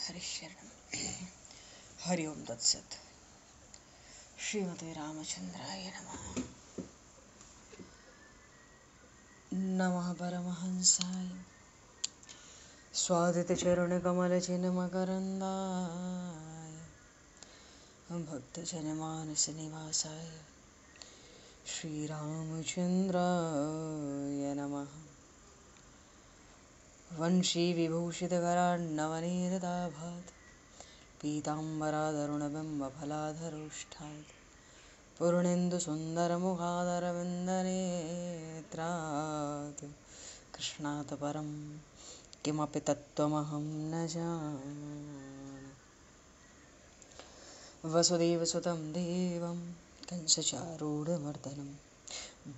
हरिशरणं हरि ओम तत्सत। श्रीमते रामचंद्राय नमः। नमः परमहंसाय स्वादितचरणकमलचिन्मकरन्दाय भक्तजनमानसनिवासाय श्रीरामचन्द्राय नमः। वंशीविभूषितकरान्नवनीरदाभात् पीताम्बरादरुणबिम्बफलाधरोष्ठात् पूर्णेन्दुसुन्दरमुखादरविन्दनेत्रात् कृष्णात् परं किमपि तत्त्वमहं न जाने। वसुदेवसुतं देवं कंसचारूढमर्दनं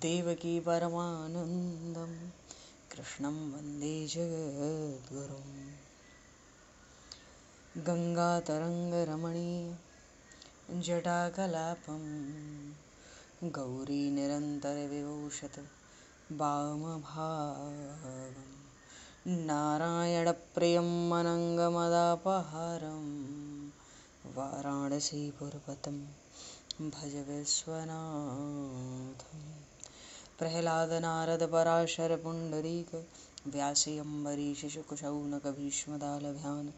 देवकी परमानन्दं कृष्णं वन्दे जगद्गुरुं। गङ्गातरङ्गरमणीय जटाकलापं गौरीनिरन्तरविभूषत वामभागं नारायणप्रियं अनङ्गमदापहारं वाराणसीपुरपतं भज विश्वनाथं। प्रह्लादनारदपराशरपुण्डरीक व्यासि अम्बरीशशुकशौनकभीष्मदालभ्यान्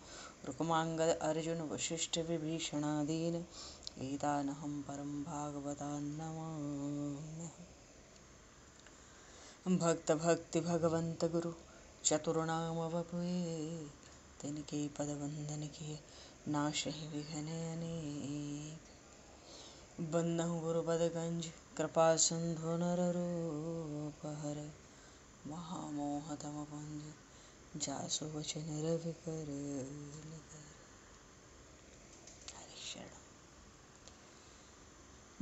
रुक्माङ्गद अर्जुन वसिष्ठ विभीषणादीन् एतानहं परं भागवतान् नमाम्यहम्। भक्त भक्ति भगवंत गुरु चतुर्नाम वपुए तिनके पद वंदन किए नाशहि विघ्न अनेक। बंदहु गुरुपद गंज कृपा सिंधु नररूप हर महामोह तम पुंज जासु वचन रवि कर।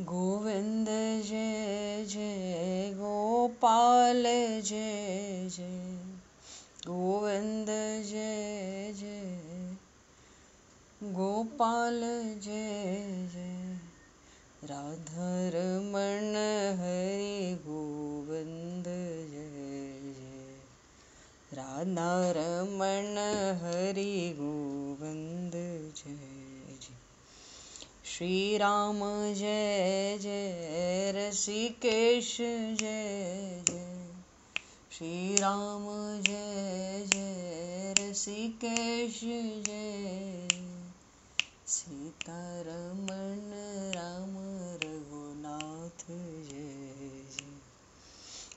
गोविंद जय जय गोपाल जय जय गोविंद जय जय गोपाल जय जय राधारमण हरि गोविंद जय जय राधारमण हरि गोविंद जय जय। श्री राम जय जय ऋषिकेश जय जय श्री राम जय जय ऋषिकेश जय सीतारमण राम रघुनाथ जय जय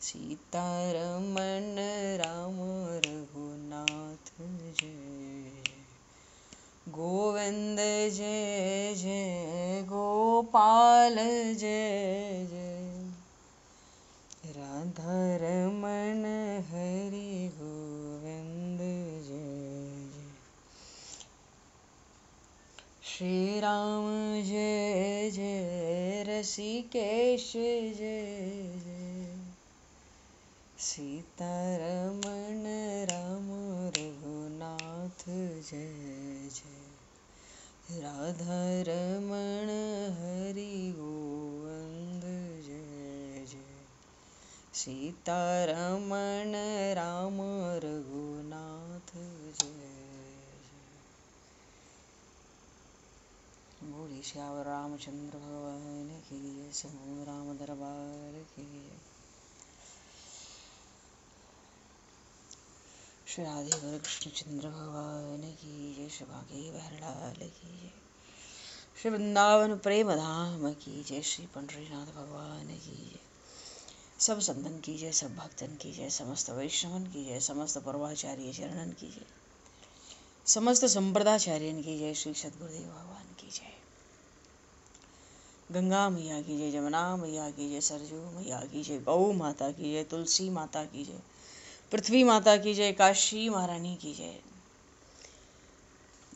सीतारमण राम रघुनाथ जय। गोविंद जय जय गोपाल जय जय राधारमण हरि गोविंद जय जय। श्री राम जय जय ऋषिकेश जय जय सीतारमण राम रघुनाथ जय जय राधारमण हरि गोविंद जय जय सीतारमण राम रघुनाथ जय जय। बोलिए श्यावर रामचंद्र भगवान की जय। समूह राम दरबार की जय। श्री राधे वर कृष्णचंद्र भगवान की जय। श्री भागे बहरलाल की जय। श्री वृंदावन प्रेम धाम की जय। श्री पंडरीनाथ भगवान की जय। सब संतन की जय, सब भक्तन की जय, समस्त वैष्णवन की जय, समस्त पूर्वाचार्य चरणन की जय, समस्त संप्रदाचार्यन की जय। श्री सद्गुरुदेव भगवान की जय। गंगा मैया की जय, जमुना मैया की जय, सरजू मैया की जय, गौ माता की जय, तुलसी माता की जय, पृथ्वी माता की जय, काशी महारानी की जय।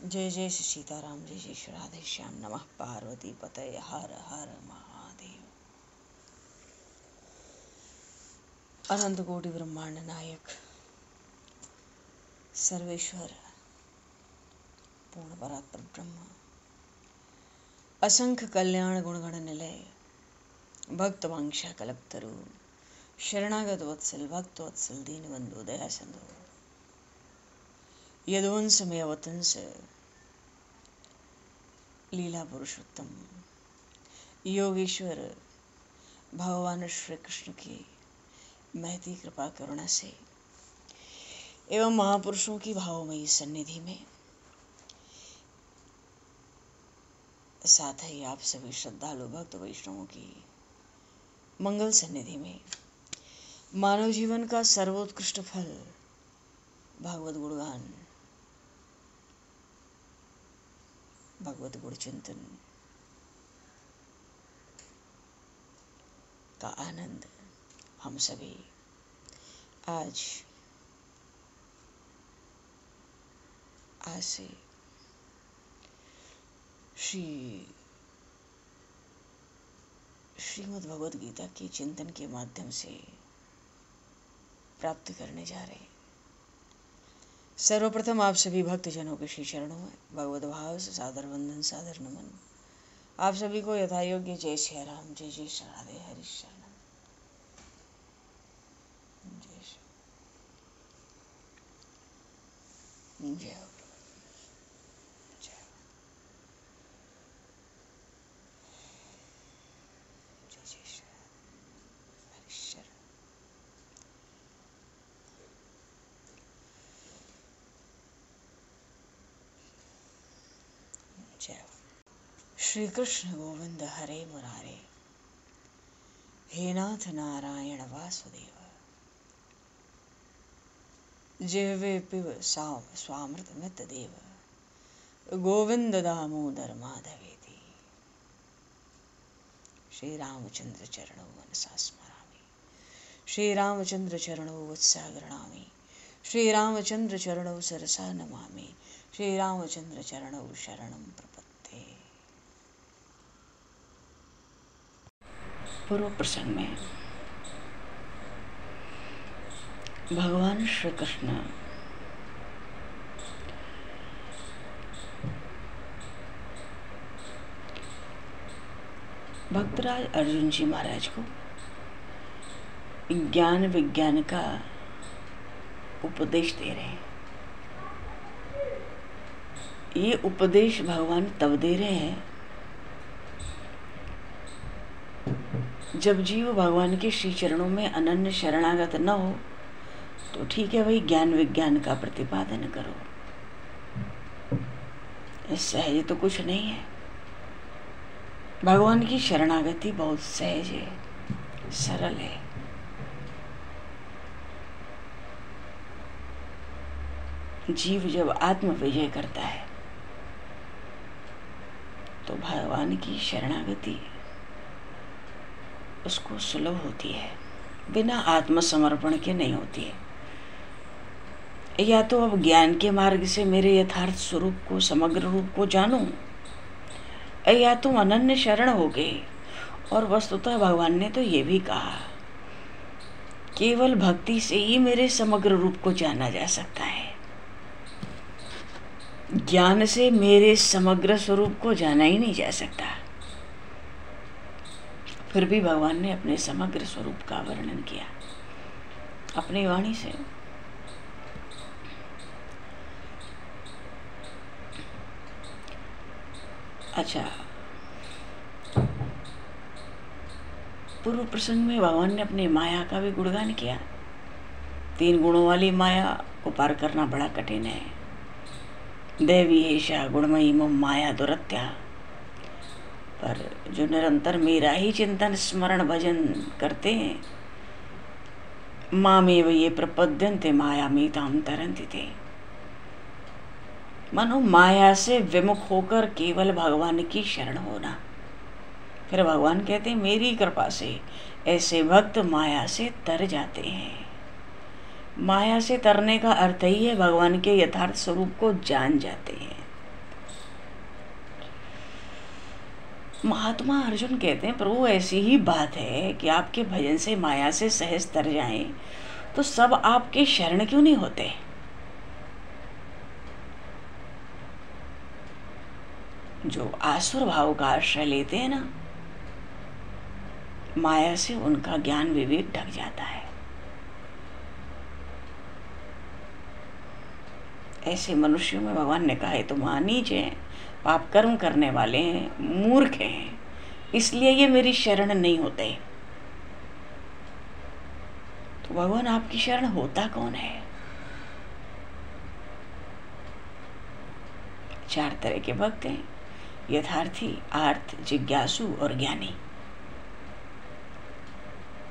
जय जय श्री सीताराम, जय जय श्री राधे श्याम। नमः पार्वती पतये हर हर महादेव। अनंत कोटि ब्रह्मांड नायक सर्वेश्वर पूर्ण परात्पर ब्रह्म असंख्य कल्याण गुणगण निलय भक्त वांछा कल्पतरु शरणागत वत्सल भक्त वत्सल दीनबंधु दया सिंधु यदुवंश में अवतंस लीला पुरुषोत्तम योगेश्वर भगवान श्री कृष्ण की महती कृपा करुणा से एवं महापुरुषों की भावमयी सन्निधि में, साथ ही आप सभी श्रद्धालु भक्त वैष्णवों की मंगल सन्निधि में, मानव जीवन का सर्वोत्कृष्ट फल भागवत गुणगान, भगवत गुण चिंतन का आनंद हम सभी आज से श्रीमद् भगवद गीता के चिंतन के माध्यम से प्राप्त करने जा रहे हैं। सर्वप्रथम आप सभी भक्तजनों के श्री चरणों में भगवत भाव से सादर वंदन, सादर नमन। आप सभी को यथा योग्य जय श्री राम, जय जय श्री राधे, हरि शरणम, जय श्री जय हो। श्री कृष्ण गोविंद हरे मुरारे, हे नाथ नारायण वासुदेव, जिह्वे पिब स्वामृतमित देव, गोविंद दामोदर माधवेति। श्री रामचंद्र चरणौ मनसा स्मरामि, श्री रामचंद्र चरणौ वत्सा गृह्णामि, श्री रामचंद्र चरणौ सरसा नमामि, श्री रामचंद्र चरणौ शरणं प्रपद्ये। पूर्व प्रसंग में भगवान श्री कृष्ण भक्तराज अर्जुन जी महाराज को ज्ञान विज्ञान का उपदेश दे रहे हैं। ये उपदेश भगवान तब दे रहे हैं जब जीव भगवान के श्री चरणों में अनन्य शरणागत न हो तो ठीक है भाई, ज्ञान विज्ञान का प्रतिपादन करो, सहज तो कुछ नहीं है। भगवान की शरणागति बहुत सहज है, सरल है। जीव जब आत्म विजय करता है तो भगवान की शरणागति उसको सुलभ होती है, बिना आत्मसमर्पण के नहीं होती है। या तो अब ज्ञान के मार्ग से मेरे यथार्थ स्वरूप को, समग्र रूप को जानूं, या तुम अनन्य शरण हो गए। और वस्तुतः भगवान ने तो ये भी कहा, केवल भक्ति से ही मेरे समग्र रूप को जाना जा सकता है, ज्ञान से मेरे समग्र स्वरूप को जाना ही नहीं जा सकता। फिर भी भगवान ने अपने समग्र स्वरूप का वर्णन किया अपनी वाणी से। अच्छा, पूर्व प्रसंग में भगवान ने अपनी माया का भी गुणगान किया। 3 गुणों वाली माया को पार करना बड़ा कठिन है। देवी एषा गुणमयी मम माया दुरत्या, पर जो निरंतर मेरा ही चिंतन स्मरण भजन करते हैं, मामेव ये प्रपद्यन्ते मायामीतां तरन्ति ते। मानो माया से विमुख होकर केवल भगवान की शरण होना। फिर भगवान कहते हैं मेरी कृपा से ऐसे भक्त माया से तर जाते हैं। माया से तरने का अर्थ ही है भगवान के यथार्थ स्वरूप को जान जाते हैं। महात्मा अर्जुन कहते हैं प्रभु ऐसी ही बात है कि आपके भजन से माया से सहज तर जाएं तो सब आपके शरण क्यों नहीं होते। जो आसुर भाव का आश्रय लेते हैं ना, माया से उनका ज्ञान विवेक ढक जाता है। ऐसे मनुष्यों में भगवान ने कहा है तो नीच हैं, पाप कर्म करने वाले हैं, मूर्ख हैं, इसलिए ये मेरी शरण नहीं होते। तो भगवान आपकी शरण होता कौन है? 4 तरह के भक्त हैं, यथार्थी, आर्थ, जिज्ञासु और ज्ञानी।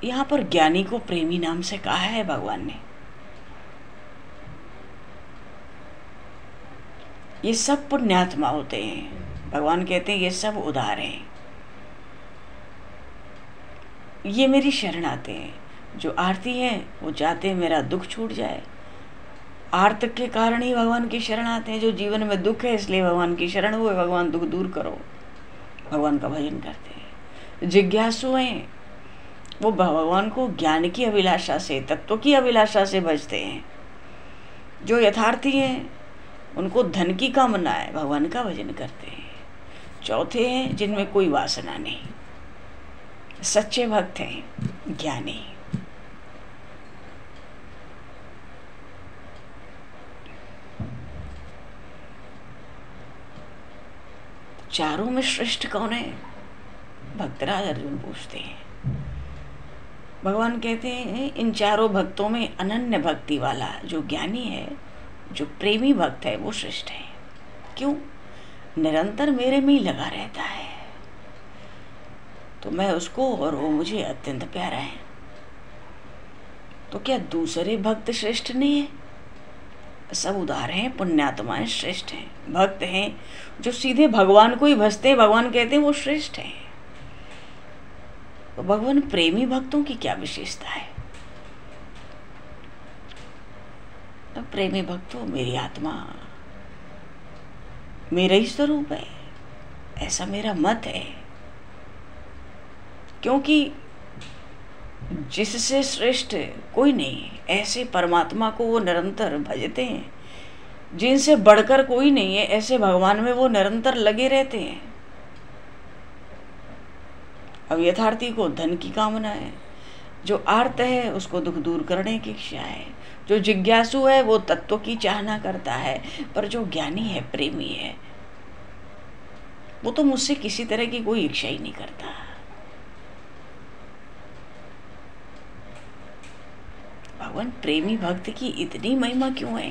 यहाँ पर ज्ञानी को प्रेमी नाम से कहा है भगवान ने। ये सब पुण्यात्मा होते हैं। भगवान कहते हैं ये सब उदार हैं, ये मेरी शरण आते हैं। जो आरती हैं वो चाहते हैं मेरा दुख छूट जाए, आर्त के कारण ही भगवान की शरण आते हैं। जो जीवन में दुख है इसलिए भगवान की शरण हुए, भगवान दुख दूर करो, भगवान का भजन करते हैं। जिज्ञासु हैं, वो भगवान को ज्ञान की अभिलाषा से, तत्व की अभिलाषा से भजते हैं। जो यथार्थी हैं उनको धन की कामना है, भगवान का भजन करते हैं। चौथे हैं जिनमें कोई वासना नहीं, सच्चे भक्त हैं, ज्ञानी। चारों में श्रेष्ठ कौन है? भक्तराज अर्जुन पूछते हैं। भगवान कहते हैं इन चारों भक्तों में अनन्य भक्ति वाला जो ज्ञानी है, जो प्रेमी भक्त है, वो श्रेष्ठ है। क्यों? निरंतर मेरे में ही लगा रहता है, तो मैं उसको और वो मुझे अत्यंत प्यारा है। तो क्या दूसरे भक्त श्रेष्ठ नहीं है? सब उदार हैं, पुण्यात्माएं श्रेष्ठ हैं। भक्त हैं जो सीधे भगवान को ही भजते हैं, भगवान कहते हैं वो श्रेष्ठ हैं। तो भगवान प्रेमी भक्तों की क्या विशेषता है? तो प्रेमी भक्तों, मेरी आत्मा मेरा ही स्वरूप है, ऐसा मेरा मत है। क्योंकि जिससे श्रेष्ठ कोई नहीं, ऐसे परमात्मा को वो निरंतर भजते हैं। जिनसे बढ़कर कोई नहीं है, ऐसे भगवान में वो निरंतर लगे रहते हैं। अब यथार्थी को धन की कामना है, जो आर्त है उसको दुख दूर करने की इच्छा है, जो जिज्ञासु है वो तत्व की चाहना करता है, पर जो ज्ञानी है, प्रेमी है, वो तो मुझसे किसी तरह की कोई इच्छा ही नहीं करता। भगवान प्रेमी भक्त की इतनी महिमा क्यों है?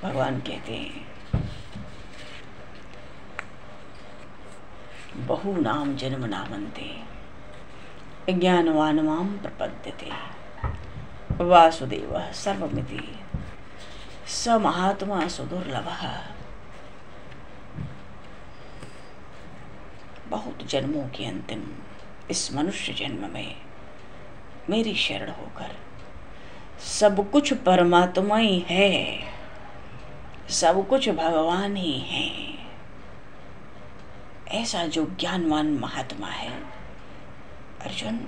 भगवान कहते हैं बहु नाम जन्म नामन्ते ज्ञानवान माम प्रपद्यते वासुदेव सर्वमिति स महात्मा सुदुर्लभः। बहुत जन्मों के अंतिम इस मनुष्य जन्म में मेरी शरण होकर, सब कुछ परमात्मा ही है, सब कुछ भगवान ही है, ऐसा जो ज्ञानवान महात्मा है अर्जुन,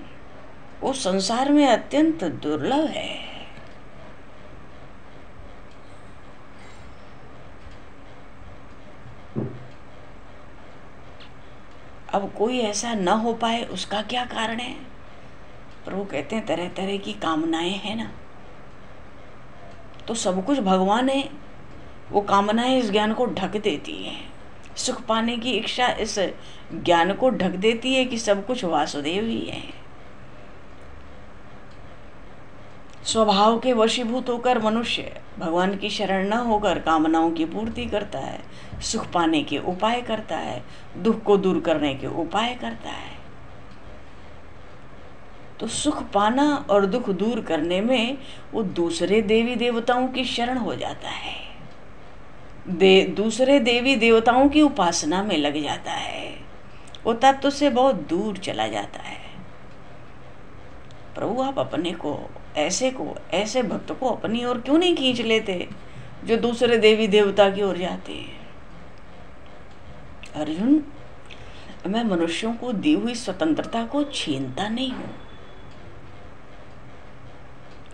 वो संसार में अत्यंत दुर्लभ है। अब कोई ऐसा न हो पाए उसका क्या कारण है? प्रभु कहते हैं तरह तरह की कामनाएं हैं ना, तो सब कुछ भगवान है, वो कामनाएं इस ज्ञान को ढक देती हैं। सुख पाने की इच्छा इस ज्ञान को ढक देती है कि सब कुछ वासुदेव ही है। स्वभाव के वशीभूत होकर मनुष्य भगवान की शरण न होकर कामनाओं की पूर्ति करता है, सुख पाने के उपाय करता है, दुख को दूर करने के उपाय करता है। तो सुख पाना और दुख दूर करने में वो दूसरे देवी देवताओं की शरण हो जाता है, दूसरे देवी देवताओं की उपासना में लग जाता है, वो तत्व से बहुत दूर चला जाता है। प्रभु आप अपने को ऐसे भक्त को अपनी ओर क्यों नहीं खींच लेते जो दूसरे देवी देवता की ओर जाते हैं? अर्जुन, मैं मनुष्यों को दी हुई स्वतंत्रता को छीनता नहीं हूं,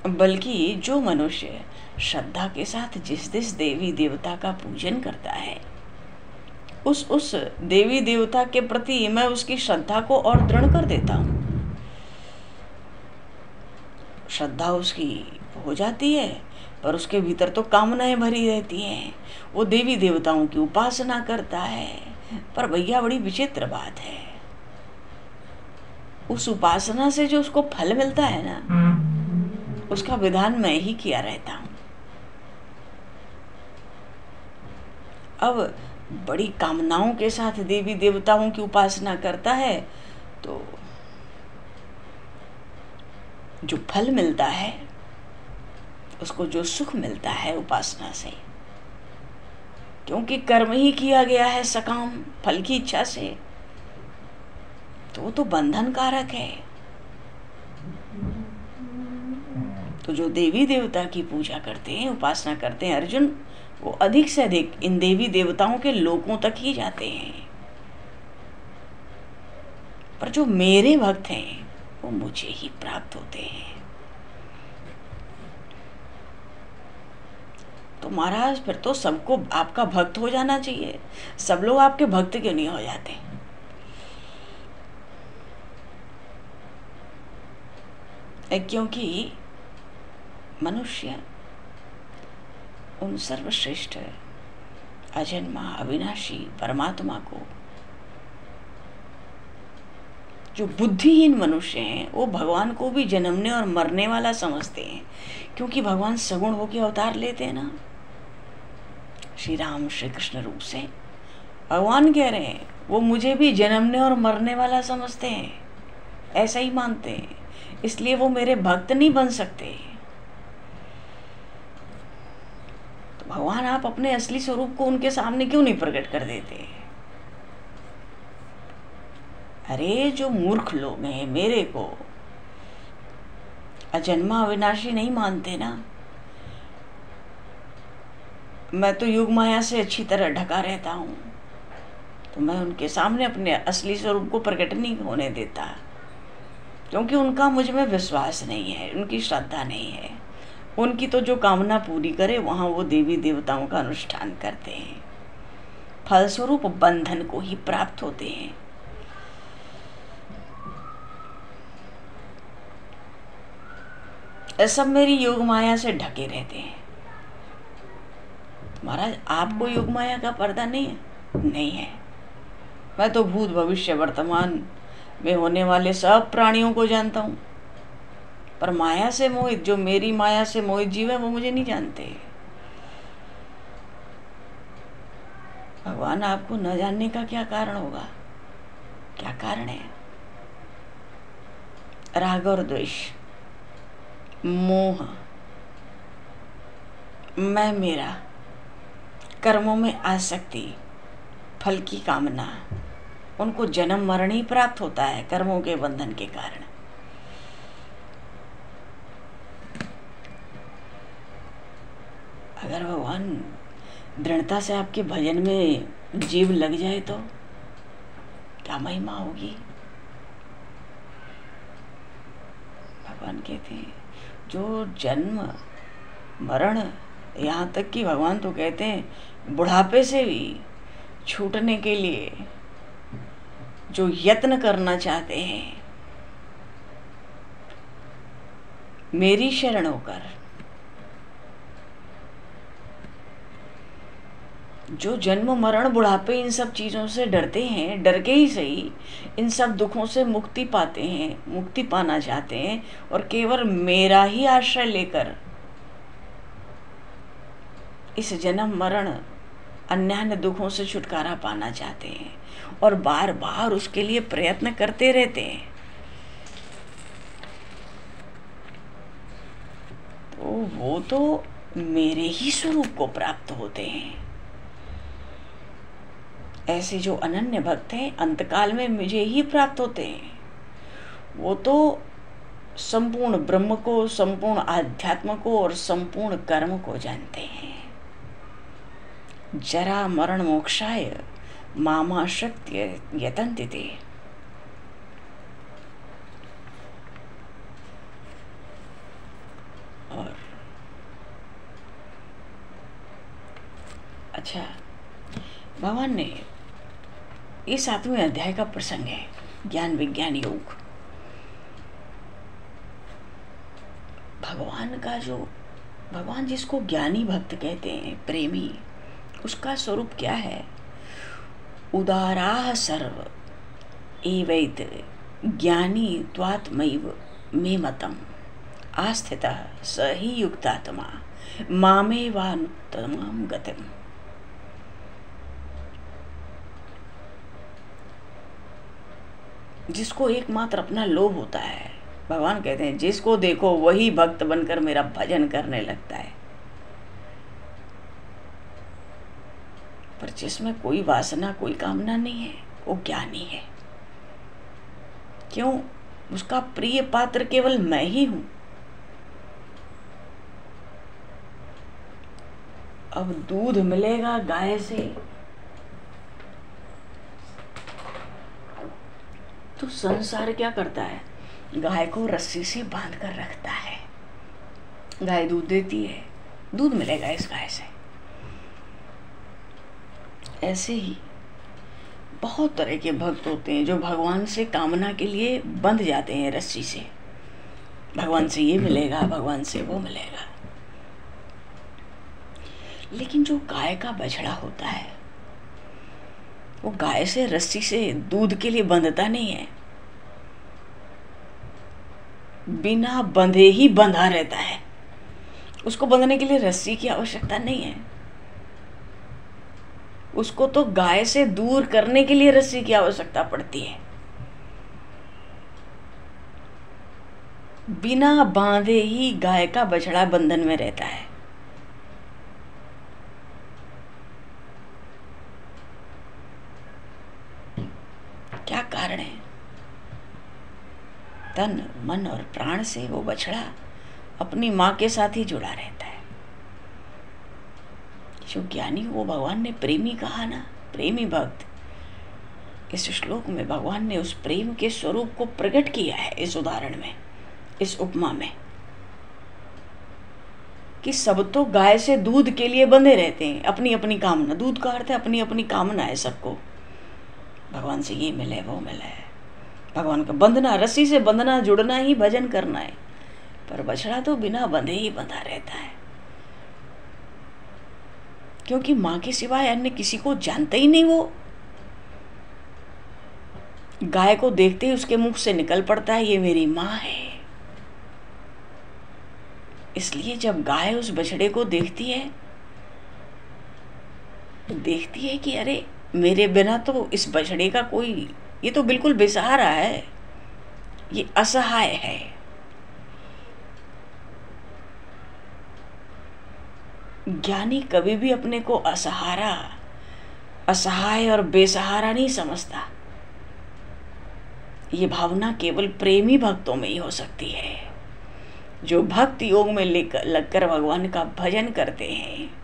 बल्कि जो मनुष्य श्रद्धा के साथ जिस देवी देवता का पूजन करता है, उस देवी देवता के प्रति मैं उसकी श्रद्धा को और दृढ़ कर देता हूँ। श्रद्धा उसकी हो जाती है, पर उसके भीतर तो कामनाएं भरी रहती हैं। वो देवी देवताओं की उपासना करता है, पर भैया बड़ी विचित्र बात है, उस उपासना से जो उसको फल मिलता है ना, उसका विधान मैं ही किया रहता हूं। अब बड़ी कामनाओं के साथ देवी देवताओं की उपासना करता है, तो जो फल मिलता है, उसको जो सुख मिलता है उपासना से, क्योंकि कर्म ही किया गया है सकाम फल की इच्छा से, तो वो तो बंधन कारक है। तो जो देवी देवता की पूजा करते हैं, उपासना करते हैं अर्जुन, वो अधिक से अधिक इन देवी देवताओं के लोकों तक ही जाते हैं। पर जो मेरे भक्त हैं वो मुझे ही प्राप्त होते हैं। तो महाराज फिर तो सबको आपका भक्त हो जाना चाहिए, सब लोग आपके भक्त क्यों नहीं हो जाते? क्योंकि मनुष्य उन सर्वश्रेष्ठ अजन्मा अविनाशी परमात्मा को, जो बुद्धिहीन मनुष्य हैं, वो भगवान को भी जन्मने और मरने वाला समझते हैं, क्योंकि भगवान सगुण होकर अवतार लेते हैं ना। श्री राम श्री कृष्ण रूप से भगवान कह रहे हैं वो मुझे भी जन्मने और मरने वाला समझते हैं, ऐसा ही मानते हैं, इसलिए वो मेरे भक्त नहीं बन सकते। तो भगवान आप अपने असली स्वरूप को उनके सामने क्यों नहीं प्रकट कर देते? अरे जो मूर्ख लोग हैं मेरे को अजन्मा अविनाशी नहीं मानते ना, मैं तो युग माया से अच्छी तरह ढका रहता हूँ, तो मैं उनके सामने अपने असली स्वरूप को प्रकट नहीं होने देता, क्योंकि उनका मुझ में विश्वास नहीं है, उनकी श्रद्धा नहीं है। उनकी तो जो कामना पूरी करे वहाँ वो देवी देवताओं का अनुष्ठान करते हैं, फलस्वरूप बंधन को ही प्राप्त होते हैं। सब मेरी योग माया से ढके रहते हैं। महाराज आपको योग माया का पर्दा नहीं है? नहीं है। मैं तो भूत भविष्य वर्तमान में होने वाले सब प्राणियों को जानता हूँ, पर माया से मोहित, जो मेरी माया से मोहित जीव है, वो मुझे नहीं जानते। भगवान आपको न जानने का क्या कारण होगा? क्या कारण है? राग और द्वेष, मोह, मैं मेरा, कर्मों में आसक्ति, फल की कामना, उनको जन्म मरण ही प्राप्त होता है कर्मों के बंधन के कारण। अगर भगवान दृढ़ता से आपके भजन में जीव लग जाए तो क्या महिमा होगी। भगवान कहते हैं जो जन्म मरण, यहाँ तक कि भगवान तो कहते हैं बुढ़ापे से भी छूटने के लिए जो यत्न करना चाहते हैं, मेरी शरण होकर, जो जन्म मरण बुढ़ापे इन सब चीज़ों से डरते हैं, डर के ही सही इन सब दुखों से मुक्ति पाते हैं, मुक्ति पाना चाहते हैं, और केवल मेरा ही आश्रय लेकर इस जन्म मरण अन्य दुखों से छुटकारा पाना चाहते हैं, और बार बार उसके लिए प्रयत्न करते रहते हैं, तो वो तो मेरे ही स्वरूप को प्राप्त होते हैं। ऐसे जो अनन्य भक्त हैं अंतकाल में मुझे ही प्राप्त होते हैं। वो तो संपूर्ण ब्रह्म को, संपूर्ण आध्यात्म को और संपूर्ण कर्म को जानते हैं। जरा मरण मोक्षाय मामा शक्ति यतन्ति ते। और अच्छा, भगवान ने ये 7वें अध्याय का प्रसंग है, ज्ञान विज्ञान योग। भगवान का जो भगवान जिसको ज्ञानी भक्त कहते हैं, प्रेमी, उसका स्वरूप क्या है? उदाराः सर्व एवैत ज्ञानी त्वात्मैव मे मतम् आस्थितः स ही युक्तात्मा मामेवानुत्तमां गतिम्। जिसको एकमात्र अपना लोभ होता है, भगवान कहते हैं जिसको देखो वही भक्त बनकर मेरा भजन करने लगता है, पर जिसमें कोई वासना, कोई कामना नहीं है, वो ज्ञानी है। क्यों? उसका प्रिय पात्र केवल मैं ही हूं। अब दूध मिलेगा गाय से तो संसार क्या करता है? गाय को रस्सी से बांध कर रखता है। गाय दूध देती है, दूध मिलेगा इस गाय से। ऐसे ही बहुत तरह के भक्त होते हैं जो भगवान से कामना के लिए बंध जाते हैं रस्सी से। भगवान से ये मिलेगा, भगवान से वो मिलेगा। लेकिन जो गाय का बछड़ा होता है, वो गाय से रस्सी से दूध के लिए बंधता नहीं है, बिना बंधे ही बंधा रहता है। उसको बंधने के लिए रस्सी की आवश्यकता नहीं है। उसको तो गाय से दूर करने के लिए रस्सी की आवश्यकता पड़ती है। बिना बांधे ही गाय का बछड़ा बंधन में रहता है। क्या कारण है? तन, मन और प्राण से वो बछड़ा अपनी मां के साथ ही जुड़ा रहता है। जो ज्ञानी वो भगवान ने प्रेमी कहा ना, प्रेमी भक्त। इस श्लोक में भगवान ने उस प्रेम के स्वरूप को प्रकट किया है इस उदाहरण में, इस उपमा में, कि सब तो गाय से दूध के लिए बंधे रहते हैं, अपनी अपनी कामना। दूध का अर्थ है अपनी अपनी कामना है सबको, भगवान से ये मिले वो मिले। भगवान का बंधना, रस्सी से बंधना, जुड़ना ही भजन करना है। पर बछड़ा तो बिना बंधे ही बंधा रहता है, क्योंकि मां के सिवाय अन्य किसी को जानता ही नहीं। वो गाय को देखते ही उसके मुख से निकल पड़ता है ये मेरी मां है। इसलिए जब गाय उस बछड़े को देखती है कि अरे मेरे बिना तो इस बछड़े का कोई, ये तो बिल्कुल बेसहारा है, ये असहाय है। ज्ञानी कभी भी अपने को असहाय और बेसहारा नहीं समझता। ये भावना केवल प्रेमी भक्तों में ही हो सकती है, जो भक्त योग में लगकर भगवान का भजन करते हैं।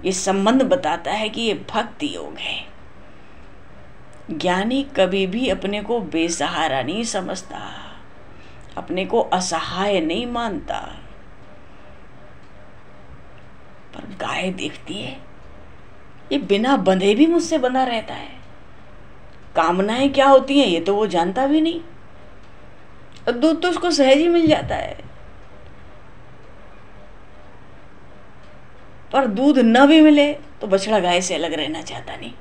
ये संबंध बताता है कि ये भक्ति योग है। ज्ञानी कभी भी अपने को बेसहारा नहीं समझता, अपने को असहाय नहीं मानता। पर गाय देखती है ये बिना बंधे भी मुझसे बंधा रहता है, कामनाएं क्या होती हैं ये तो वो जानता भी नहीं, और दूध तो उसको सहज ही मिल जाता है। पर दूध न भी मिले तो बछड़ा गाय से अलग रहना चाहता नहीं।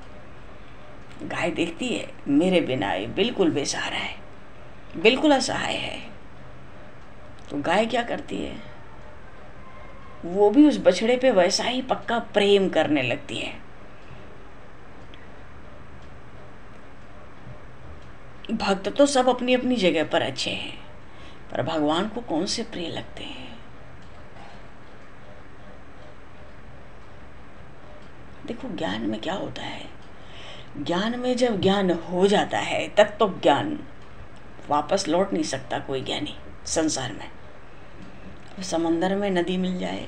गाय देखती है मेरे बिना ये बिल्कुल बेसहारा है, बिल्कुल असहाय है। तो गाय क्या करती है? वो भी उस बछड़े पे वैसा ही पक्का प्रेम करने लगती है। भक्त तो सब अपनी अपनी जगह पर अच्छे हैं, पर भगवान को कौन से प्रिय लगते हैं? देखो ज्ञान में क्या होता है, ज्ञान में जब ज्ञान हो जाता है तब तो ज्ञान वापस लौट नहीं सकता कोई ज्ञानी संसार में। समंदर में नदी मिल जाए,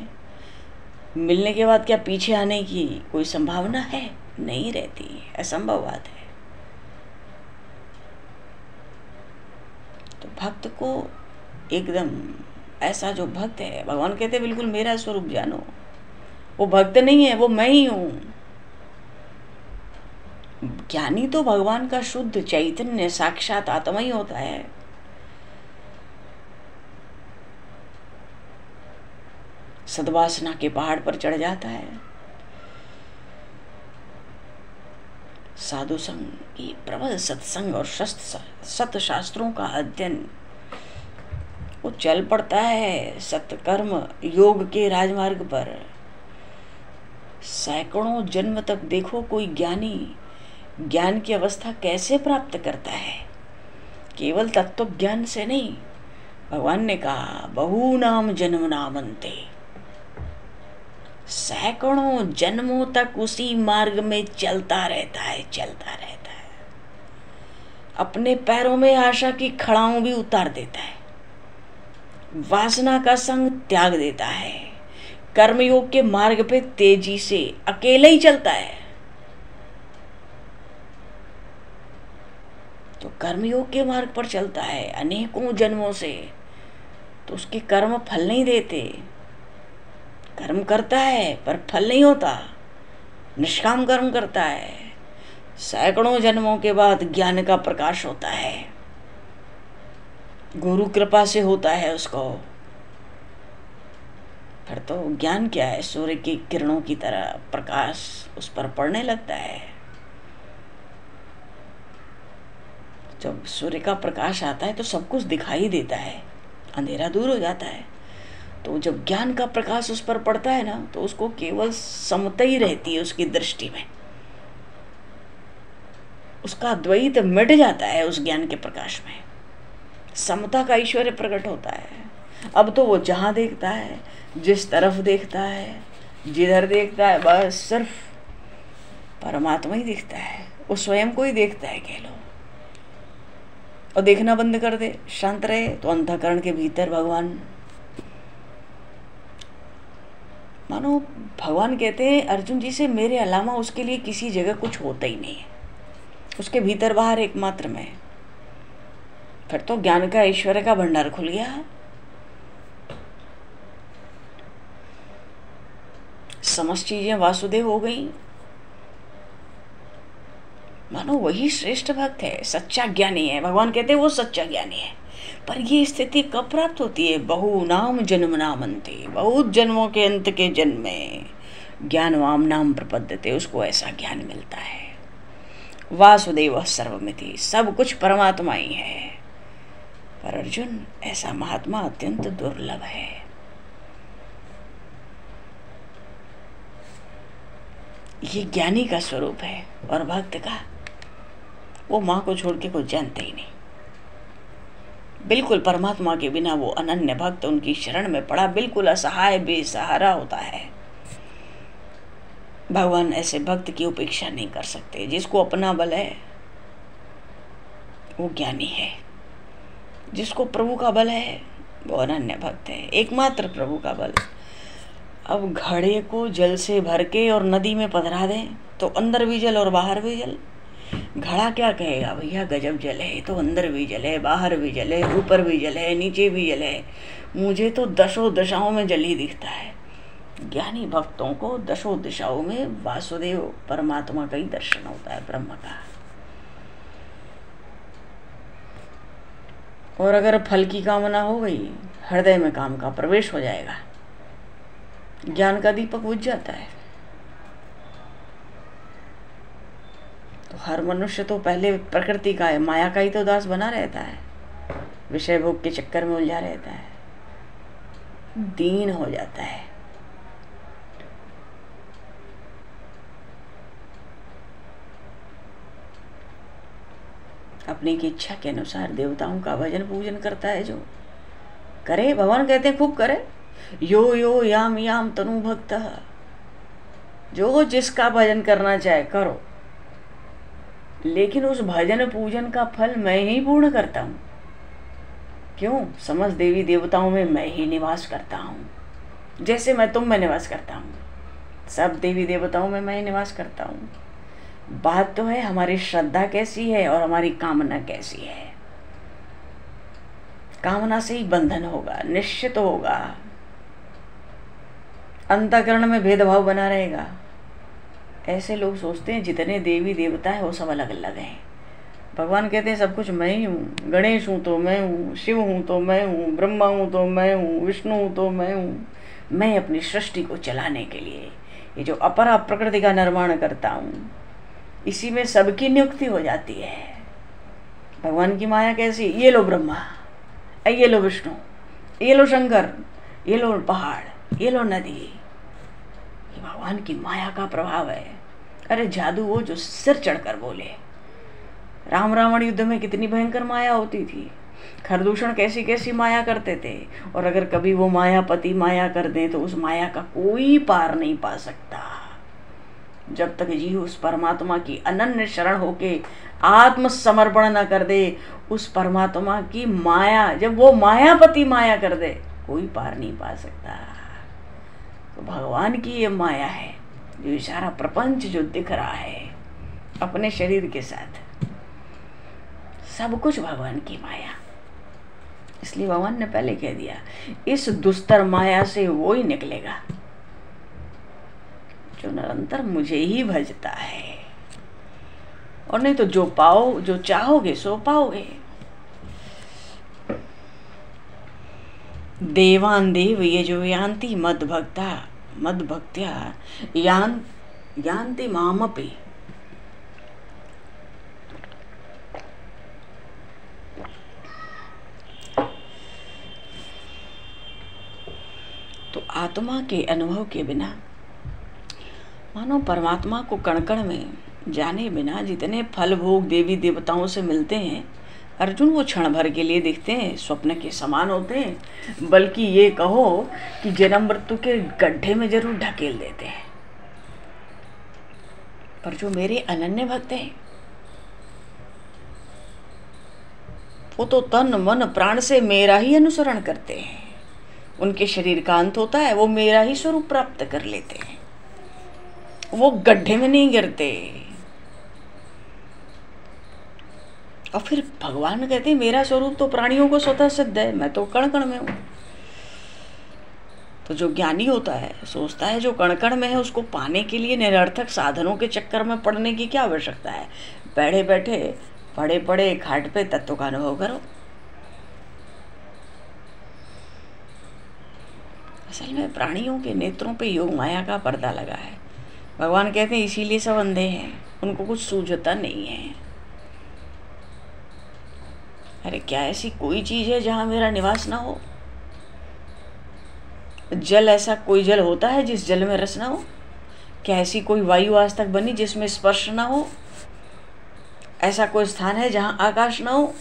मिलने के बाद क्या पीछे आने की कोई संभावना है? नहीं रहती, असंभव बात है। तो भक्त को एकदम ऐसा जो भक्त है, भगवान कहते बिल्कुल मेरा स्वरूप जानो। वो भक्त नहीं है, वो मैं ही हूं। ज्ञानी तो भगवान का शुद्ध चैतन्य साक्षात आत्मा ही होता है। सद्वासना के पहाड़ पर चढ़ जाता है। साधु संग की प्रबल सत्संग और सत शास्त्रों का अध्ययन, वो चल पड़ता है सत्कर्म योग के राजमार्ग पर। सैकड़ों जन्म तक देखो कोई ज्ञानी ज्ञान की अवस्था कैसे प्राप्त करता है। केवल तत्व ज्ञान से नहीं, भगवान ने कहा बहुनाम जन्म नामन्ते, सैकड़ों जन्मों तक उसी मार्ग में चलता रहता है। अपने पैरों में आशा की खड़ाओं भी उतार देता है, वासना का संग त्याग देता है, कर्मयोग के मार्ग पे तेजी से अकेले ही चलता है। तो कर्मयोग के मार्ग पर चलता है अनेकों जन्मों से, तो उसके कर्म फल नहीं देते। कर्म करता है पर फल नहीं होता, निष्काम कर्म करता है। सैकड़ों जन्मों के बाद ज्ञान का प्रकाश होता है, गुरु कृपा से होता है उसको। फिर तो ज्ञान क्या है, सूर्य की किरणों की तरह प्रकाश उस पर पड़ने लगता है। जब सूर्य का प्रकाश आता है तो सब कुछ दिखाई देता है, अंधेरा दूर हो जाता है। तो जब ज्ञान का प्रकाश उस पर पड़ता है ना, तो उसको केवल समता ही रहती है उसकी दृष्टि में, उसका द्वैत मिट जाता है उस ज्ञान के प्रकाश में, समता का ऐश्वर्य प्रकट होता है। अब तो वो जहाँ देखता है, जिस तरफ देखता है, जिधर देखता है, बस सिर्फ परमात्मा ही दिखता है, वो स्वयं को ही देखता है कह लो। और देखना बंद कर दे, शांत रहे, तो अंतःकरण के भीतर भगवान, मानो भगवान कहते हैं अर्जुन जी से, मेरे अलावा उसके लिए किसी जगह कुछ होता ही नहीं है, उसके भीतर बाहर एकमात्र में। फिर तो ज्ञान का ऐश्वर्य का भंडार खुल गया। समस्त चीजें वासुदेव हो गई। मानो वही श्रेष्ठ भक्त है, सच्चा ज्ञानी है। भगवान कहते हैं वो सच्चा ज्ञानी है। पर ये स्थिति कब प्राप्त होती है? बहुनाम जन्म नामन्ते, बहुत जन्मों के अंत के जन्म में ज्ञानवाम नाम प्रपद्यते, उसको ऐसा ज्ञान मिलता है। वासुदेव सर्वमिति, सब कुछ परमात्मा ही है। पर अर्जुन, ऐसा महात्मा अत्यंत दुर्लभ है। ये ज्ञानी का स्वरूप है, और भक्त का, वो माँ को छोड़ के कुछ जानते ही नहीं। बिल्कुल परमात्मा के बिना वो अनन्य भक्त उनकी शरण में पड़ा बिल्कुल असहाय बेसहारा होता है। भगवान ऐसे भक्त की उपेक्षा नहीं कर सकते। जिसको अपना बल है वो ज्ञानी है, जिसको प्रभु का बल है वो अनन्य भक्त है, एकमात्र प्रभु का बल। अब घड़े को जल से भर के और नदी में पधरा दें तो अंदर भी जल और बाहर भी जल। घड़ा क्या कहेगा, भैया गजब जल है, तो अंदर भी जल है, बाहर भी जल है, ऊपर भी जल है, नीचे भी जल है, मुझे तो दशों दिशाओं में जल ही दिखता है। ज्ञानी भक्तों को दशों दिशाओं में वासुदेव परमात्मा का ही दर्शन होता है, ब्रह्म का। और अगर फल की कामना हो गई, हृदय में काम का प्रवेश हो जाएगा, ज्ञान का दीपक बुझ जाता है। तो हर मनुष्य तो पहले प्रकृति का है, माया का ही तो दास बना रहता है, विषय भोग के चक्कर में उलझा रहता है, दीन हो जाता है। अपने की इच्छा के अनुसार देवताओं का भजन पूजन करता है जो करे। भगवान कहते हैं खूब करे। यो यो याम याम तनु भक्त, जो जिसका भजन करना चाहे करो, लेकिन उस भजन पूजन का फल मैं ही पूर्ण करता हूँ। क्यों? समस्त देवी देवताओं में मैं ही निवास करता हूँ, जैसे मैं तुम में निवास करता हूँ, सब देवी देवताओं में मैं ही निवास करता हूँ। बात तो है हमारी श्रद्धा कैसी है और हमारी कामना कैसी है। कामना से ही बंधन होगा, निश्चित होगा, अंतःकरण में भेदभाव बना रहेगा। ऐसे लोग सोचते हैं जितने देवी देवता हैं वो सब अलग अलग हैं। भगवान कहते हैं सब कुछ मैं ही हूँ। गणेश हूँ तो मैं हूँ, शिव हूँ तो मैं हूँ, ब्रह्मा हूँ तो मैं हूँ, विष्णु हूँ तो मैं हूँ, मैं अपनी सृष्टि को चलाने के लिए ये जो अपरा प्रकृति का निर्माण करता हूँ, इसी में सबकी नियुक्ति हो जाती है। भगवान की माया कैसी? ये लो ब्रह्मा, ये लो विष्णु, ये लो शंकर, ये लो पहाड़, ये लो नदी। ये भगवान की माया का प्रभाव है। अरे जादू वो जो सिर चढ़कर बोले। राम रावण युद्ध में कितनी भयंकर माया होती थी। खरदूषण कैसी कैसी माया करते थे, और अगर कभी वो मायापति माया कर दे तो उस माया का कोई पार नहीं पा सकता। जब तक जीव उस परमात्मा की अनन्य शरण होके आत्मसमर्पण न कर दे, उस परमात्मा की माया, जब वो मायापति माया कर दे, कोई पार नहीं पा सकता। तो भगवान की ये माया है, जो सारा प्रपंच जो दिख रहा है अपने शरीर के साथ, सब कुछ भगवान की माया। इसलिए भगवान ने पहले कह दिया, इस दुस्तर माया से वो ही निकलेगा जो निरंतर मुझे ही भजता है, और नहीं तो जो चाहोगे सो पाओगे। देवान देव ये जो यान्ति मद भक्त्या यान्ति मामपि। तो आत्मा के अनुभव के बिना, मानो परमात्मा को कण कण में जाने बिना जितने फल भोग देवी देवताओं से मिलते हैं, अर्जुन वो क्षण भर के लिए दिखते हैं, स्वप्न के समान होते हैं, बल्कि ये कहो कि जन्म मृत्यु के गड्ढे में जरूर ढकेल देते हैं। पर जो मेरे अनन्य भक्त हैं, वो तो तन मन प्राण से मेरा ही अनुसरण करते हैं। उनके शरीर का अंत होता है, वो मेरा ही स्वरूप प्राप्त कर लेते हैं, वो गड्ढे में नहीं गिरते। और फिर भगवान कहते हैं मेरा स्वरूप तो प्राणियों को स्वतः सिद्ध है, मैं तो कण कण में हूं। तो जो ज्ञानी होता है सोचता है जो कण कण में है उसको पाने के लिए निरर्थक साधनों के चक्कर में पड़ने की क्या आवश्यकता है। बैठे बैठे पड़े पड़े घाट पे तत्व का अनुभव करो। असल में प्राणियों के नेत्रों पे योग माया का पर्दा लगा है। भगवान कहते हैं इसीलिए सब अंधे हैं, उनको कुछ सूझता नहीं है। अरे क्या ऐसी कोई चीज है जहां मेरा निवास ना हो? जल, ऐसा कोई जल होता है जिस जल में रस ना हो? क्या ऐसी कोई वायु आज तक बनी जिसमें स्पर्श ना हो? ऐसा कोई स्थान है जहां आकाश ना हो?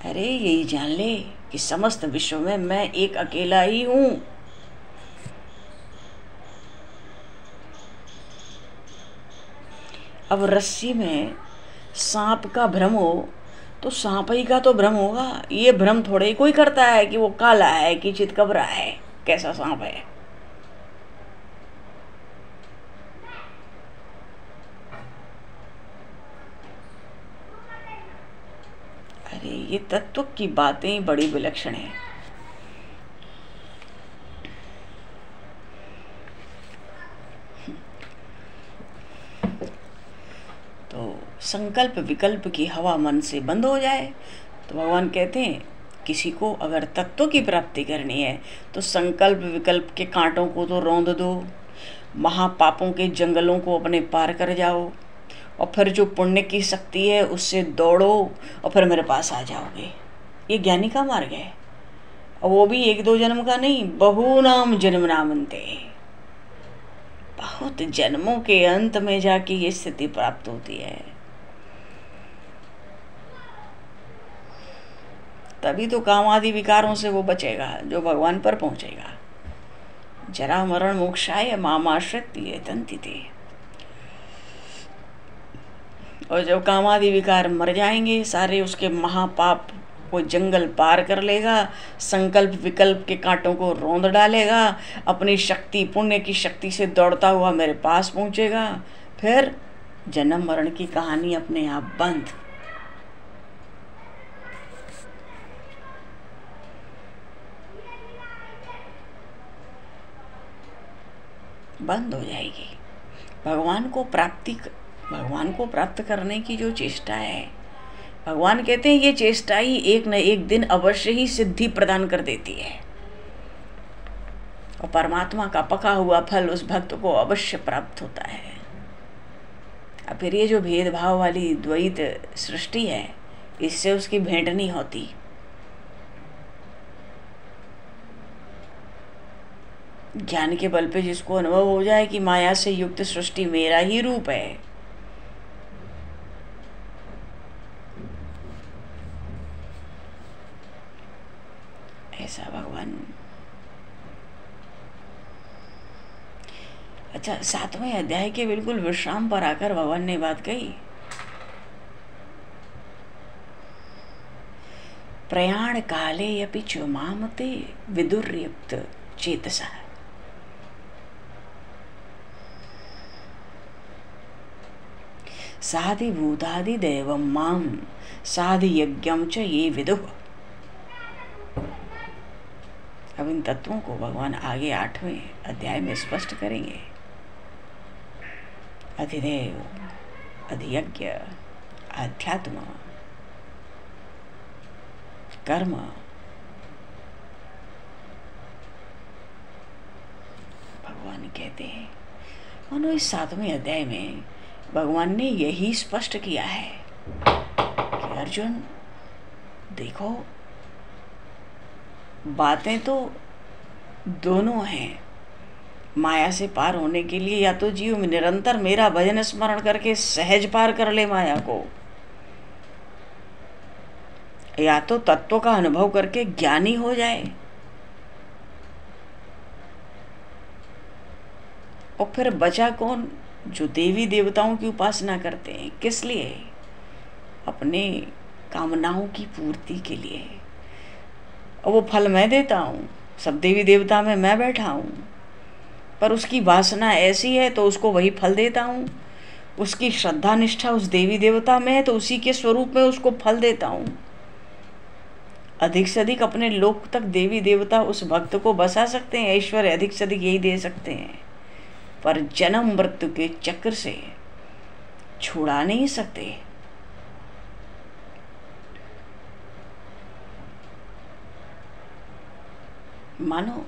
अरे यही जान ले कि समस्त विश्व में मैं एक अकेला ही हूं। अब रस्सी में सांप का भ्रम हो तो सांप ही का तो भ्रम होगा। ये भ्रम थोड़े ही कोई करता है कि वो काला है कि चितकबरा है, कैसा सांप है। अरे ये तत्व की बातें बड़ी विलक्षण है। तो संकल्प विकल्प की हवा मन से बंद हो जाए तो भगवान कहते हैं किसी को अगर तत्व की प्राप्ति करनी है तो संकल्प विकल्प के कांटों को तो रौंद दो, महापापों के जंगलों को अपने पार कर जाओ, और फिर जो पुण्य की शक्ति है उससे दौड़ो और फिर मेरे पास आ जाओगे। ये ज्ञानी का मार्ग है, और वो भी एक दो जन्म का नहीं, बहुनाम जन्म नामन्ते। बहुत जन्मों के अंत में जाके ये स्थिति प्राप्त होती है। तभी तो काम आदि विकारों से वो बचेगा जो भगवान पर पहुंचेगा। जरा मरण मोक्षाय मामाश्रित ये तंतिते। और जब काम आदि विकार मर जाएंगे सारे, उसके महापाप वो जंगल पार कर लेगा, संकल्प विकल्प के कांटों को रौंद डालेगा, अपनी शक्ति पुण्य की शक्ति से दौड़ता हुआ मेरे पास पहुंचेगा। फिर जन्म मरण की कहानी अपने आप बंद हो जाएगी। भगवान को प्राप्त करने की जो चेष्टा है, भगवान कहते हैं ये चेष्टा ही एक न एक दिन अवश्य ही सिद्धि प्रदान कर देती है। और परमात्मा का पका हुआ फल उस भक्त को अवश्य प्राप्त होता है। अब फिर ये जो भेदभाव वाली द्वैत सृष्टि है, इससे उसकी भेंट नहीं होती। ज्ञान के बल पे जिसको अनुभव हो जाए कि माया से युक्त सृष्टि मेरा ही रूप है, ऐसा भगवान। अच्छा, 7वें अध्याय के बिल्कुल विश्राम पर आकर भगवान ने बात कही, प्रयाण काले अपि च मामते विदुर्युक्त चेतसा। साधि भूतादि दैवम माम साधि यज्ञम च ये विदुः। अब इन तत्वों को भगवान आगे 8वें अध्याय में स्पष्ट करेंगे। अधिदेव, अधियज्ञ, आध्यात्म, कर्म, भगवान कहते हैं। मानो इस 7वें अध्याय में भगवान ने यही स्पष्ट किया है कि अर्जुन देखो, बातें तो दोनों हैं। माया से पार होने के लिए या तो जीव निरंतर मेरा भजन स्मरण करके सहज पार कर ले माया को, या तो तत्व का अनुभव करके ज्ञानी हो जाए। और फिर बचा कौन? जो देवी देवताओं की उपासना करते हैं। किस लिए? अपने कामनाओं की पूर्ति के लिए। और वो फल मैं देता हूँ, सब देवी देवता में मैं बैठा हूँ, पर उसकी वासना ऐसी है तो उसको वही फल देता हूँ। उसकी श्रद्धा निष्ठा उस देवी देवता में है तो उसी के स्वरूप में उसको फल देता हूँ। अधिक से अधिक अपने लोक तक देवी देवता उस भक्त को बसा सकते हैं, ऐश्वर्य अधिक से अधिक यही दे सकते हैं, पर जन्म मृत्यु के चक्र से छुड़ा नहीं सकते। मानो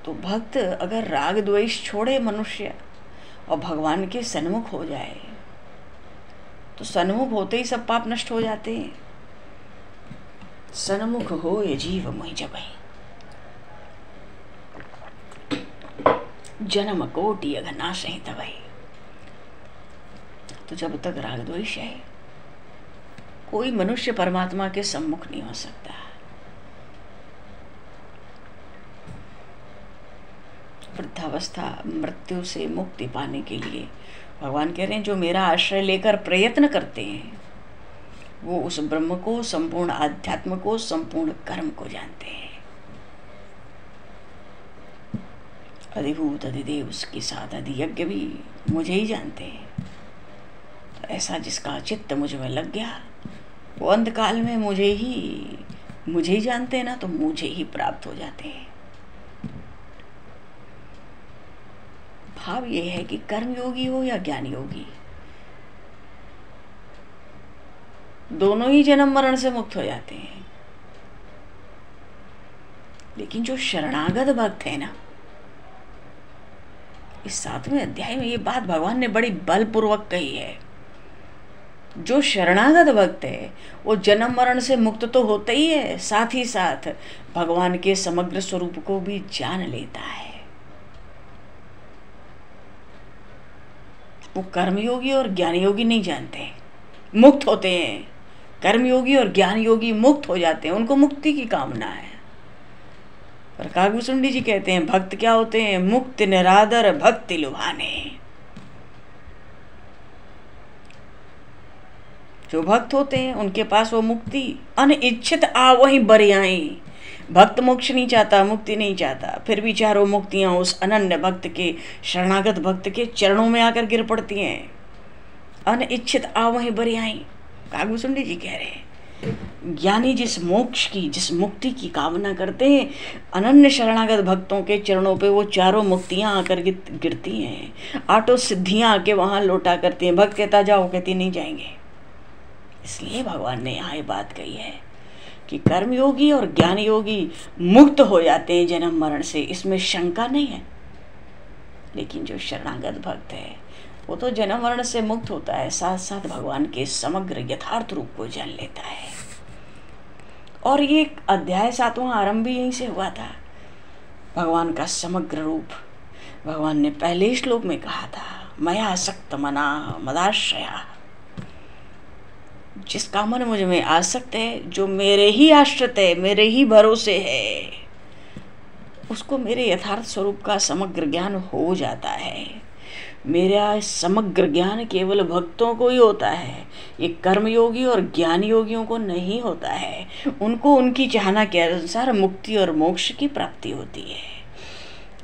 तो भक्त अगर राग द्वेष छोड़े मनुष्य और भगवान के सन्मुख हो जाए तो सन्मुख होते ही सब पाप नष्ट हो जाते हैं। सन्मुख हो ये जीव मोहि जबहि, जन्म कोटि अघनाशहि तबहि। तो जब तक राग द्वेष है कोई मनुष्य परमात्मा के सम्मुख नहीं हो सकता। वृद्धावस्था मृत्यु से मुक्ति पाने के लिए भगवान कह रहे हैं जो मेरा आश्रय लेकर प्रयत्न करते हैं वो उस ब्रह्म को, संपूर्ण आध्यात्म को, संपूर्ण कर्म को जानते हैं। अधिभूत अधिदेव उसके साथ अधियज्ञ भी मुझे ही जानते हैं। तो ऐसा जिसका चित्त मुझ में लग गया वो अंतकाल में मुझे ही जानते हैं ना, तो मुझे ही प्राप्त हो जाते हैं। भाव ये है कि कर्म योगी हो या ज्ञान योगी, दोनों ही जन्म मरण से मुक्त हो जाते हैं। लेकिन जो शरणागत भक्त है ना, इस 7वें अध्याय में ये बात भगवान ने बड़ी बलपूर्वक कही है। जो शरणागत भक्त है वो जन्म मरण से मुक्त तो होता ही है, साथ ही साथ भगवान के समग्र स्वरूप को भी जान लेता है। वो कर्मयोगी और ज्ञान योगी नहीं जानते, मुक्त होते हैं। कर्मयोगी और ज्ञान योगी मुक्त हो जाते हैं, उनको मुक्ति की कामना है। पर कागभूषुंडी जी कहते हैं भक्त क्या होते हैं? मुक्त निरादर भक्ति लुभाने। जो भक्त होते हैं उनके पास वो मुक्ति अनिच्छित आ वहीं बरियाई। भक्त मोक्ष नहीं चाहता, मुक्ति नहीं चाहता, फिर भी चारों मुक्तियां उस अनन्य भक्त के, शरणागत भक्त के चरणों में आकर गिर पड़ती हैं। अनिच्छित आ वहीं बरियाई, कागभूषुंडी जी कह रहे हैं। ज्ञानी जिस मोक्ष की, जिस मुक्ति की कामना करते हैं, अनन्य शरणागत भक्तों के चरणों पे वो चारों मुक्तियां आकर गिरती हैं। आठों सिद्धियां आके वहां लौटा करती हैं। भक्त कहता जाओ, कहती नहीं जाएंगे। इसलिए भगवान ने यहाँ ये बात कही है कि कर्मयोगी और ज्ञान योगी मुक्त हो जाते हैं जन्म मरण से, इसमें शंका नहीं है। लेकिन जो शरणागत भक्त है वो तो जन्म मरण से मुक्त होता है, साथ साथ भगवान के समग्र यथार्थ रूप को जान लेता है। और ये अध्याय 7वां आरंभ भी यहीं से हुआ था। भगवान का समग्र रूप भगवान ने पहले श्लोक में कहा था, मया आसक्त मना मदाश्रया, जिसका मन मुझ में आसक्त है, जो मेरे ही आश्रित है, मेरे ही भरोसे है, उसको मेरे यथार्थ स्वरूप का समग्र ज्ञान हो जाता है। मेरा समग्र ज्ञान केवल भक्तों को ही होता है, ये कर्मयोगी और ज्ञान योगियों को नहीं होता है। उनको उनकी चाहना के अनुसार मुक्ति और मोक्ष की प्राप्ति होती है।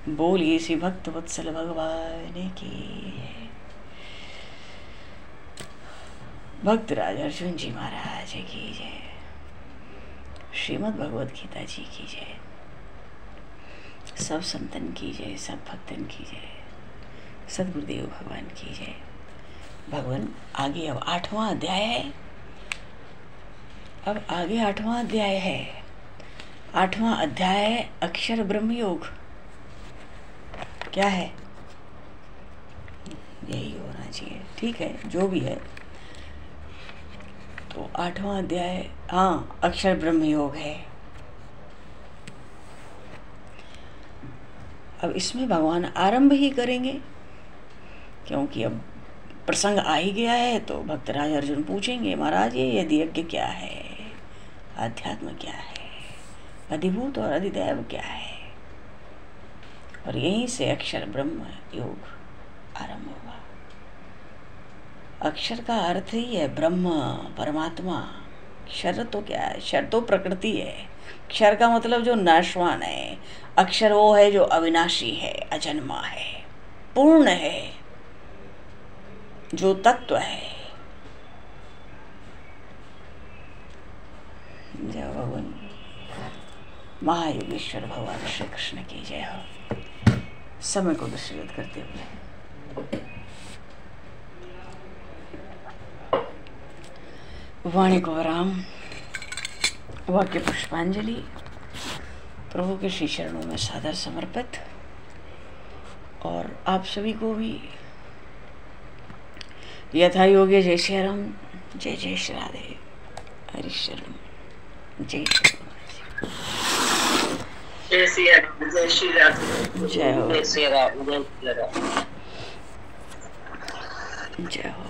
बोलिए श्री भक्त वत्सल भगवान की। भक्त राज अर्जुन जी महाराज की जय। श्रीमद् भगवद गीता जी की जय। सब संतन की जय, सब भक्तन की जय, सद्गुरुदेव भगवान की जय। भगवान आगे अब 8वां अध्याय है। अब आगे 8वां अध्याय है। 8वां अध्याय है अक्षर ब्रह्म योग। क्या है? यही होना चाहिए, ठीक है, जो भी है। तो 8वां अध्याय, हाँ, अक्षर ब्रह्म योग है। अब इसमें भगवान आरंभ ही करेंगे, क्योंकि अब प्रसंग आ ही गया है। तो भक्तराज अर्जुन पूछेंगे, महाराज ये यज्ञ क्या है, अध्यात्म क्या है, अधिभूत और अधिदैव क्या है। और यहीं से अक्षर ब्रह्म योग आरंभ होगा। अक्षर का अर्थ ही है ब्रह्म, परमात्मा। क्षर तो क्या है? क्षर तो प्रकृति है। क्षर का मतलब जो नाशवान है। अक्षर वो है जो अविनाशी है, अजन्मा है, पूर्ण है, जो तत्व है। जय भगवान महायोगेश्वर भगवान श्री कृष्ण की जय हो। समय को दृष्टिगत करते हुए वाणी को विराम, वाक्य पुष्पांजलि प्रभु के श्री चरणों में सादर समर्पित। और आप सभी को भी यथा योग्य जय श्री राम, जय जय श्री राधे, हरि शरण, जय श्री राम, जय श्री राम, जय श्री राधे, जय हो, जय श्री राम, जय श्री राम, जय हो।